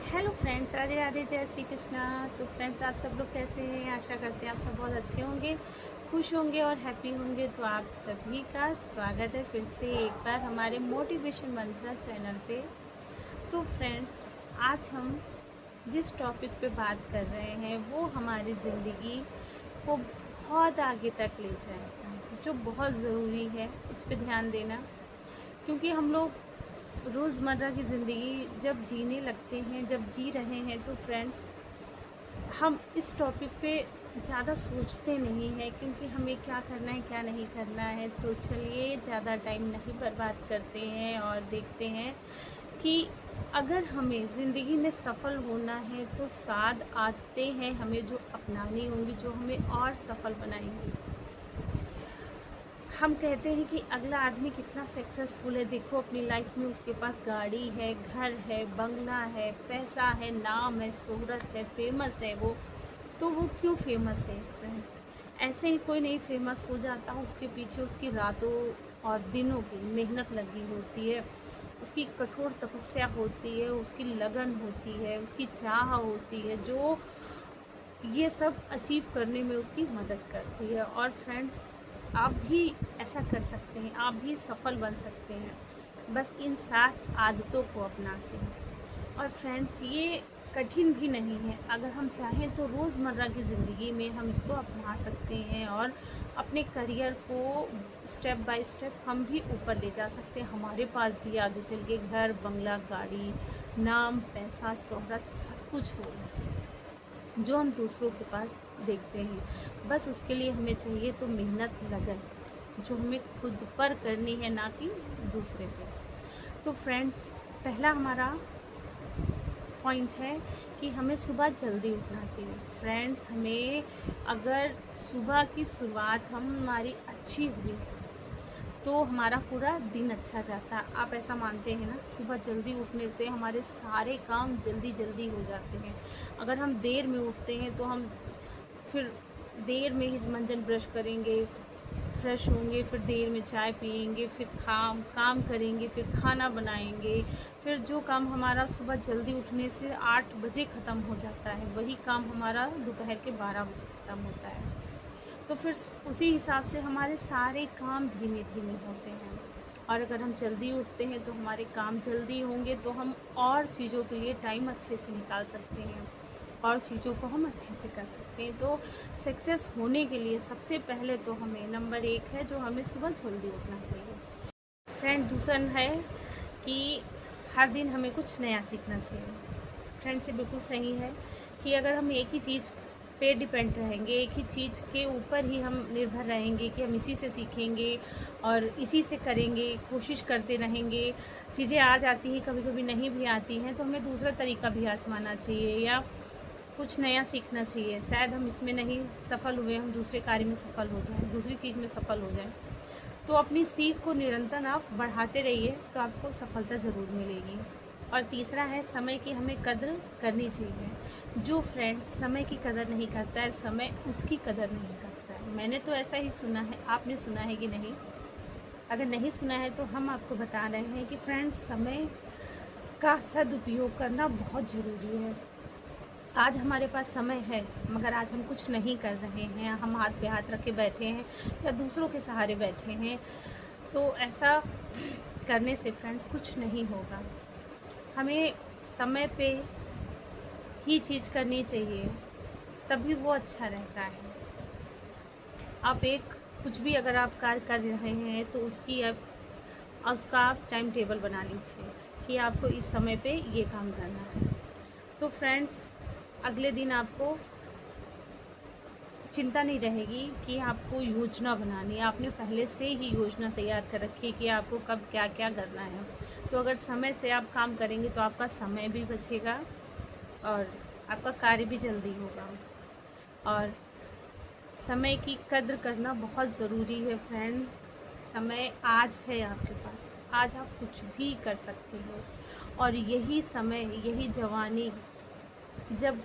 Hello friends, Radhe Radhe, जय श्री कृष्णा। तो friends, आप सब लोग कैसे हैं? आशा करते हैं आप सब बहुत अच्छे होंगे, खुश होंगे और हैप्पी होंगे। तो आप सभी का स्वागत है फिर से एक बार हमारे मोटिवेशन मंत्रा चैनल पे। तो फ्रेंड्स, आज हम जिस टॉपिक पे बात कर रहे हैं वो हमारी ज़िंदगी को बहुत आगे तक ले जाएगा, जो बहुत ज़रूरी है उस पर ध्यान देना। क्योंकि हम लोग रोज़मर्रा की ज़िंदगी जब जीने लगते हैं, जब जी रहे हैं, तो फ्रेंड्स हम इस टॉपिक पे ज़्यादा सोचते नहीं हैं, क्योंकि हमें क्या करना है क्या नहीं करना है। तो चलिए ज़्यादा टाइम नहीं बर्बाद करते हैं और देखते हैं कि अगर हमें ज़िंदगी में सफल होना है तो 7 आदतें हैं हमें जो अपनानी होंगी, जो हमें और सफल बनाएंगी। हम कहते हैं कि अगला आदमी कितना सक्सेसफुल है, देखो अपनी लाइफ में उसके पास गाड़ी है, घर है, बंगला है, पैसा है, नाम है, शोहरत है, फेमस है वो। तो वो क्यों फेमस है फ्रेंड्स? ऐसे ही कोई नहीं फेमस हो जाता, उसके पीछे उसकी रातों और दिनों की मेहनत लगी होती है, उसकी कठोर तपस्या होती है, उसकी लगन होती है, उसकी चाह होती है, जो ये सब अचीव करने में उसकी मदद करती है। और फ्रेंड्स, आप भी ऐसा कर सकते हैं, आप भी सफल बन सकते हैं, बस इन 7 आदतों को अपना के। और फ्रेंड्स, ये कठिन भी नहीं है, अगर हम चाहें तो रोज़मर्रा की ज़िंदगी में हम इसको अपना सकते हैं और अपने करियर को स्टेप बाय स्टेप हम भी ऊपर ले जा सकते हैं। हमारे पास भी आगे चल के घर, बंगला, गाड़ी, नाम, पैसा, शोहरत सब कुछ हो जो हम दूसरों के पास देखते हैं। बस उसके लिए हमें चाहिए तो मेहनत, लगन, जो हमें खुद पर करनी है, ना कि दूसरे पे। तो फ्रेंड्स, पहला हमारा पॉइंट है कि हमें सुबह जल्दी उठना चाहिए। फ्रेंड्स, हमें अगर सुबह की शुरुआत हमारी अच्छी हुई तो हमारा पूरा दिन अच्छा जाता है। आप ऐसा मानते हैं ना? सुबह जल्दी उठने से हमारे सारे काम जल्दी जल्दी हो जाते हैं। अगर हम देर में उठते हैं तो हम फिर देर में ही मंजन ब्रश करेंगे, फ्रेश होंगे, फिर देर में चाय पिएंगे, फिर काम करेंगे, फिर खाना बनाएंगे, फिर जो काम हमारा सुबह जल्दी उठने से 8 बजे ख़त्म हो जाता है, वही काम हमारा दोपहर के 12 बजे ख़त्म होता है। तो फिर उसी हिसाब से हमारे सारे काम धीमे धीमे होते हैं। और अगर हम जल्दी उठते हैं तो हमारे काम जल्दी होंगे, तो हम और चीज़ों के लिए टाइम अच्छे से निकाल सकते हैं और चीज़ों को हम अच्छे से कर सकते हैं। तो सक्सेस होने के लिए सबसे पहले तो हमें नंबर 1 है जो हमें सुबह जल्दी उठना चाहिए। फ्रेंड, दूसरा है कि हर दिन हमें कुछ नया सीखना चाहिए। फ्रेंड्स, ये बिल्कुल सही है कि अगर हम एक ही चीज़ पे डिपेंड रहेंगे, एक ही चीज़ के ऊपर ही हम निर्भर रहेंगे कि हम इसी से सीखेंगे और इसी से करेंगे, कोशिश करते रहेंगे, चीज़ें आ जाती हैं, कभी कभी नहीं भी आती हैं, तो हमें दूसरा तरीका भी आजमाना चाहिए या कुछ नया सीखना चाहिए। शायद हम इसमें नहीं सफल हुए, हम दूसरे कार्य में सफल हो जाएं, दूसरी चीज़ में सफल हो जाएं। तो अपनी सीख को निरंतर आप बढ़ाते रहिए, तो आपको सफलता ज़रूर मिलेगी। और तीसरा है, समय की हमें कद्र करनी चाहिए। जो फ्रेंड्स समय की कदर नहीं करता है, समय उसकी कदर नहीं करता है। मैंने तो ऐसा ही सुना है, आपने सुना है कि नहीं? अगर नहीं सुना है तो हम आपको बता रहे हैं कि फ्रेंड्स, समय का सदुपयोग करना बहुत ज़रूरी है। आज हमारे पास समय है, मगर आज हम कुछ नहीं कर रहे हैं, हम हाथ पे हाथ रखे बैठे हैं या दूसरों के सहारे बैठे हैं, तो ऐसा करने से फ्रेंड्स कुछ नहीं होगा। हमें समय पे ही चीज़ करनी चाहिए, तभी वो अच्छा रहता है। आप कुछ भी अगर आप कार्य कर रहे हैं तो उसका आप टाइम टेबल बना लीजिए कि आपको इस समय पे ये काम करना है। तो फ्रेंड्स, अगले दिन आपको चिंता नहीं रहेगी कि आपको योजना बनानी है, आपने पहले से ही योजना तैयार कर रखी है कि आपको कब क्या क्या करना है। तो अगर समय से आप काम करेंगे तो आपका समय भी बचेगा और आपका कार्य भी जल्दी होगा। और समय की कद्र करना बहुत ज़रूरी है फ्रेंड। समय आज है आपके पास, आज आप कुछ भी कर सकते हो, और यही समय, यही जवानी, जब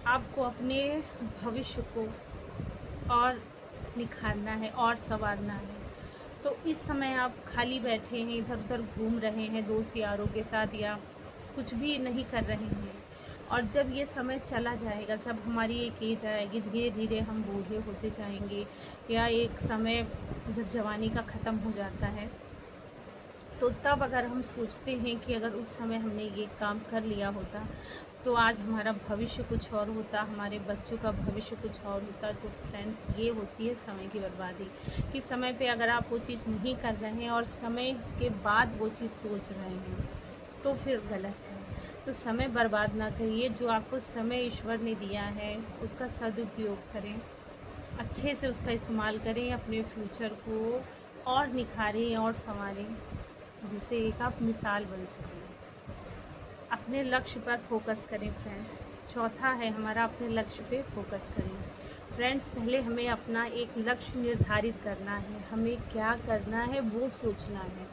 आपको अपने भविष्य को और निखारना है और संवारना है। तो इस समय आप खाली बैठे हैं, इधर उधर घूम रहे हैं दोस्त यारों के साथ या कुछ भी नहीं कर रहे हैं। और जब ये समय चला जाएगा, जब हमारी एक एज आएगी, धीरे धीरे हम बूढ़े होते जाएंगे, या एक समय जब जवानी का ख़त्म हो जाता है, तो तब अगर हम सोचते हैं कि अगर उस समय हमने ये काम कर लिया होता तो आज हमारा भविष्य कुछ और होता, हमारे बच्चों का भविष्य कुछ और होता। तो फ्रेंड्स, ये होती है समय की बर्बादी, कि समय पे अगर आप वो चीज़ नहीं कर रहे हैं और समय के बाद वो चीज़ सोच रहे हैं तो फिर गलत है। तो समय बर्बाद ना करिए। जो आपको समय ईश्वर ने दिया है उसका सदुपयोग करें, अच्छे से उसका इस्तेमाल करें, अपने फ्यूचर को और निखारें और संवारें, जिससे एक आप मिसाल बन सकें। अपने लक्ष्य पर फोकस करें फ्रेंड्स। चौथा है हमारा, अपने लक्ष्य पे फोकस करें। फ्रेंड्स, पहले हमें अपना एक लक्ष्य निर्धारित करना है, हमें क्या करना है वो सोचना है,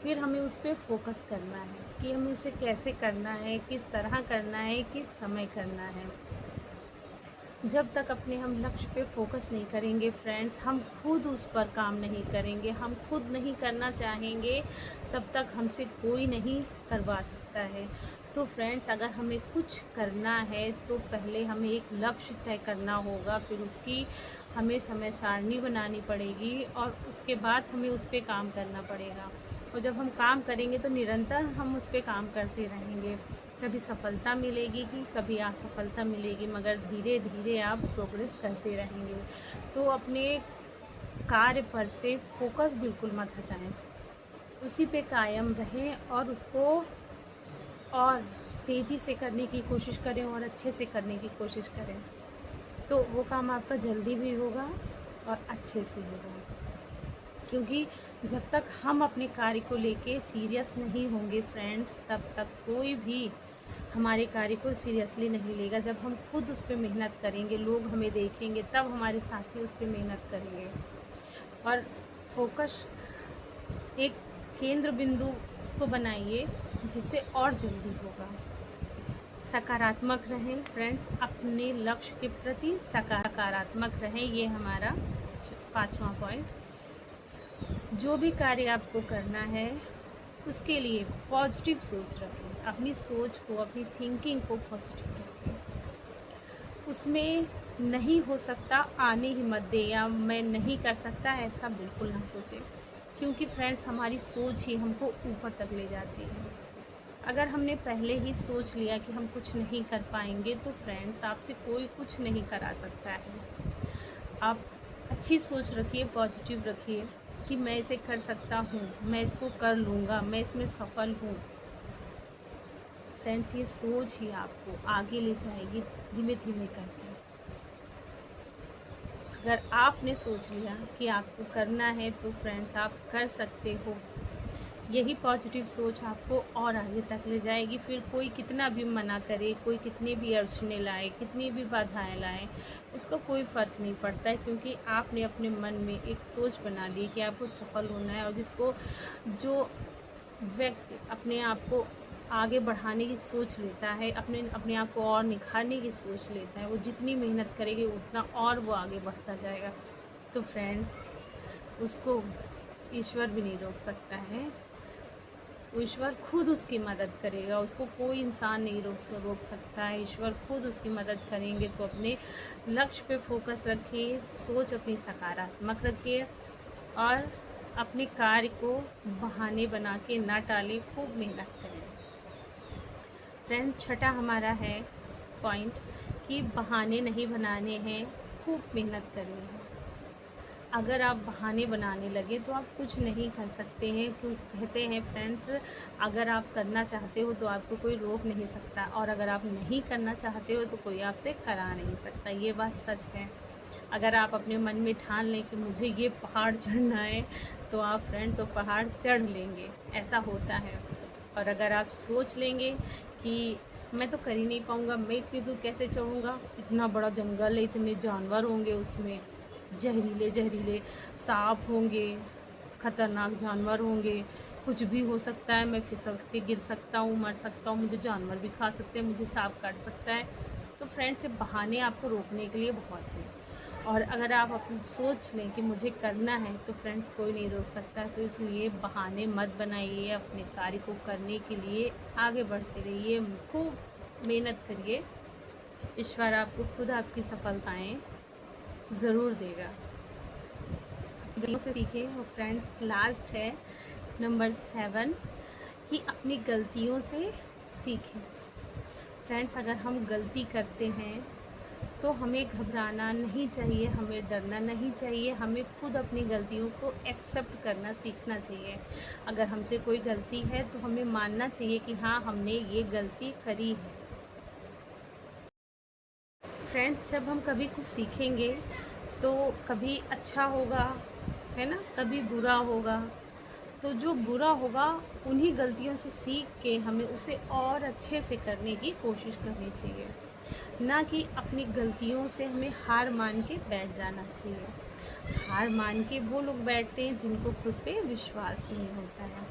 फिर हमें उस पर फोकस करना है कि हमें उसे कैसे करना है, किस तरह करना है, किस समय करना है। जब तक अपने हम लक्ष्य पे फोकस नहीं करेंगे फ्रेंड्स, हम खुद उस पर काम नहीं करेंगे, हम खुद नहीं करना चाहेंगे, तब तक हमसे कोई नहीं करवा सकता है। तो फ्रेंड्स, अगर हमें कुछ करना है तो पहले हमें एक लक्ष्य तय करना होगा, फिर उसकी हमें समय सारणी बनानी पड़ेगी और उसके बाद हमें उस पर काम करना पड़ेगा। और जब हम काम करेंगे तो निरंतर हम उस पर काम करते रहेंगे। कभी सफलता मिलेगी कि कभी असफलता मिलेगी, मगर धीरे धीरे आप प्रोग्रेस करते रहेंगे। तो अपने कार्य पर से फोकस बिल्कुल मत हटाएं, उसी पे कायम रहें और उसको और तेज़ी से करने की कोशिश करें और अच्छे से करने की कोशिश करें। तो वो काम आपका जल्दी भी होगा और अच्छे से होगा। क्योंकि जब तक हम अपने कार्य को लेके सीरियस नहीं होंगे फ्रेंड्स, तब तक कोई भी हमारे कार्य को सीरियसली नहीं लेगा। जब हम खुद उस पर मेहनत करेंगे, लोग हमें देखेंगे, तब हमारे साथी उस पर मेहनत करेंगे। और फोकस एक केंद्र बिंदु उसको बनाइए जिससे और जल्दी होगा। सकारात्मक रहें फ्रेंड्स, अपने लक्ष्य के प्रति सकारात्मक रहें। ये हमारा 5वां पॉइंट। जो भी कार्य आपको करना है उसके लिए पॉजिटिव सोच रखें, अपनी सोच को, अपनी थिंकिंग को पॉजिटिव रखें। उसमें नहीं हो सकता आने ही मत दें, या मैं नहीं कर सकता ऐसा बिल्कुल ना सोचें, क्योंकि फ्रेंड्स हमारी सोच ही हमको ऊपर तक ले जाती है। अगर हमने पहले ही सोच लिया कि हम कुछ नहीं कर पाएंगे तो फ्रेंड्स आपसे कोई कुछ नहीं करा सकता है। आप अच्छी सोच रखिए, पॉजिटिव रखिए कि मैं इसे कर सकता हूँ, मैं इसको कर लूँगा, मैं इसमें सफल हूँ। फ्रेंड्स, ये सोच ही आपको आगे ले जाएगी धीमे धीमे करके। अगर आपने सोच लिया कि आपको करना है तो फ्रेंड्स आप कर सकते हो। यही पॉजिटिव सोच आपको और आगे तक ले जाएगी। फिर कोई कितना भी मना करे, कोई कितनी भी अड़चनें लाए, कितनी भी बाधाएं लाए, उसका कोई फ़र्क नहीं पड़ता है, क्योंकि आपने अपने मन में एक सोच बना ली कि आपको सफल होना है। और जो व्यक्ति अपने आप को आगे बढ़ाने की सोच लेता है, अपने आप को और निखारने की सोच लेता है, वो जितनी मेहनत करेगी उतना और वो आगे बढ़ता जाएगा। तो फ्रेंड्स, उसको ईश्वर भी नहीं रोक सकता है, वो ईश्वर खुद उसकी मदद करेगा, उसको कोई इंसान नहीं रोक सकता है। ईश्वर खुद उसकी मदद करेंगे। तो अपने लक्ष्य पे फोकस रखिए, सोच अपनी सकारात्मक रखिए और अपने कार्य को बहाने बना के ना टालें, खूब मेहनत करें। फ्रेंड्स, छठा हमारा है पॉइंट कि बहाने नहीं बनाने हैं, खूब मेहनत करनी है। अगर आप बहाने बनाने लगे तो आप कुछ नहीं कर सकते हैं। क्यों कहते हैं फ्रेंड्स, अगर आप करना चाहते हो तो आपको कोई रोक नहीं सकता, और अगर आप नहीं करना चाहते हो तो कोई आपसे करा नहीं सकता। ये बात सच है। अगर आप अपने मन में ठान लें कि मुझे ये पहाड़ चढ़ना है तो आप फ्रेंड्स वो पहाड़ चढ़ लेंगे, ऐसा होता है। और अगर आप सोच लेंगे कि मैं तो कर ही नहीं पाऊँगा, मैं इतनी दूर कैसे चढ़ूँगा, इतना बड़ा जंगल है, इतने जानवर होंगे उसमें, जहरीले जहरीले सांप होंगे, ख़तरनाक जानवर होंगे, कुछ भी हो सकता है, मैं फिसल के गिर सकता हूँ, मर सकता हूँ, मुझे जानवर भी खा सकते हैं, मुझे सांप काट सकता है। तो फ्रेंड्स, ये बहाने आपको रोकने के लिए बहुत हैं। और अगर आप सोच लें कि मुझे करना है तो फ्रेंड्स कोई नहीं रोक सकता। तो इसलिए बहाने मत बनाइए, अपने कार्य को करने के लिए आगे बढ़ते रहिए, खूब मेहनत करिए। ईश्वर आपको खुद आपकी सफलताएं ज़रूर देगा। गलतियों से सीखें। और फ्रेंड्स लास्ट है नंबर 7 कि अपनी गलतियों से सीखें। फ्रेंड्स अगर हम गलती करते हैं तो हमें घबराना नहीं चाहिए, हमें डरना नहीं चाहिए, हमें खुद अपनी गलतियों को एक्सेप्ट करना सीखना चाहिए। अगर हमसे कोई गलती है तो हमें मानना चाहिए कि हाँ हमने ये गलती करी है। फ्रेंड्स जब हम कभी कुछ सीखेंगे तो कभी अच्छा होगा, है ना, कभी बुरा होगा। तो जो बुरा होगा उन्हीं गलतियों से सीख के हमें उसे और अच्छे से करने की कोशिश करनी चाहिए, ना कि अपनी गलतियों से हमें हार मान के बैठ जाना चाहिए। हार मान के वो लोग बैठते हैं जिनको खुद पे विश्वास नहीं होता है,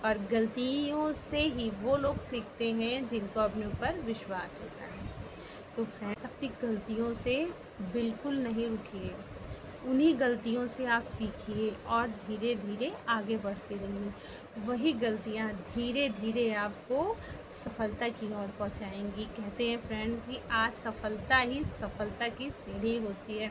और गलतियों से ही वो लोग सीखते हैं जिनको अपने ऊपर विश्वास होता है। तो फ्रेंड्स अपनी गलतियों से बिल्कुल नहीं रुकिए, उन्हीं गलतियों से आप सीखिए और धीरे धीरे आगे बढ़ते रहिए। वही गलतियाँ धीरे धीरे आपको सफलता की ओर पहुँचाएंगी। कहते हैं फ्रेंड कि आज सफलता ही सफलता की सीढ़ी होती है।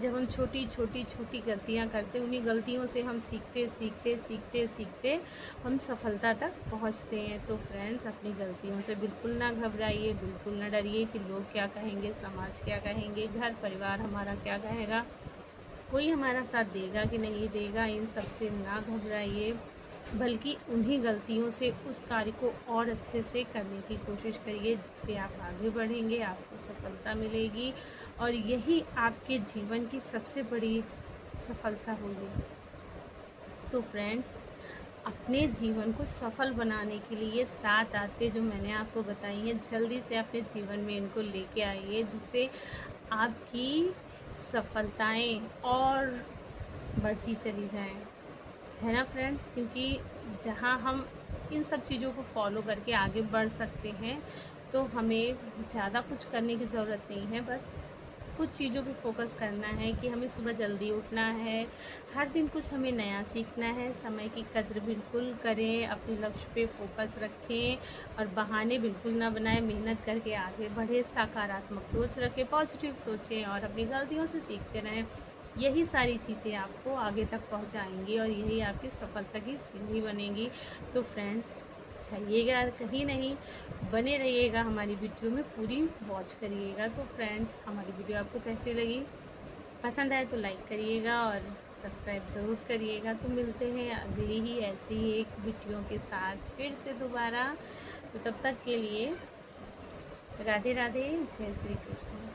जब हम छोटी छोटी छोटी गलतियाँ करते, उन्हीं गलतियों से हम सीखते सीखते सीखते सीखते हम सफलता तक पहुँचते हैं। तो फ्रेंड्स अपनी गलतियों से बिल्कुल ना घबराइए, बिल्कुल ना डरिए कि लोग क्या कहेंगे, समाज क्या कहेंगे, घर परिवार हमारा क्या कहेगा, कोई हमारा साथ देगा कि नहीं देगा, इन सब से ना घबराइए, बल्कि उन्हीं गलतियों से उस कार्य को और अच्छे से करने की कोशिश करिए, जिससे आप आगे बढ़ेंगे, आपको सफलता मिलेगी और यही आपके जीवन की सबसे बड़ी सफलता होगी। तो फ्रेंड्स अपने जीवन को सफल बनाने के लिए 7 आदतें जो मैंने आपको बताई हैं, जल्दी से अपने जीवन में इनको लेके आइए, जिससे आपकी सफलताएं और बढ़ती चली जाएं, है ना फ्रेंड्स। क्योंकि जहां हम इन सब चीज़ों को फॉलो करके आगे बढ़ सकते हैं तो हमें ज़्यादा कुछ करने की ज़रूरत नहीं है। बस कुछ चीज़ों पे फोकस करना है कि हमें सुबह जल्दी उठना है, हर दिन कुछ हमें नया सीखना है, समय की कद्र बिल्कुल करें, अपने लक्ष्य पे फोकस रखें और बहाने बिल्कुल ना बनाएं, मेहनत करके आगे बढ़े, सकारात्मक सोच रखें, पॉजिटिव सोचें और अपनी गलतियों से सीखते रहें। यही सारी चीज़ें आपको आगे तक पहुंचाएंगी और यही आपकी सफलता की सीढ़ी बनेगी। तो फ्रेंड्स जाइएगा कहीं नहीं, बने रहिएगा हमारी वीडियो में, पूरी वॉच करिएगा। तो फ्रेंड्स हमारी वीडियो आपको कैसी लगी, पसंद आए तो लाइक करिएगा और सब्सक्राइब ज़रूर करिएगा। तो मिलते हैं अगली ही ऐसी ही एक वीडियो के साथ फिर से दोबारा। तो तब तक के लिए राधे राधे, जय श्री कृष्ण।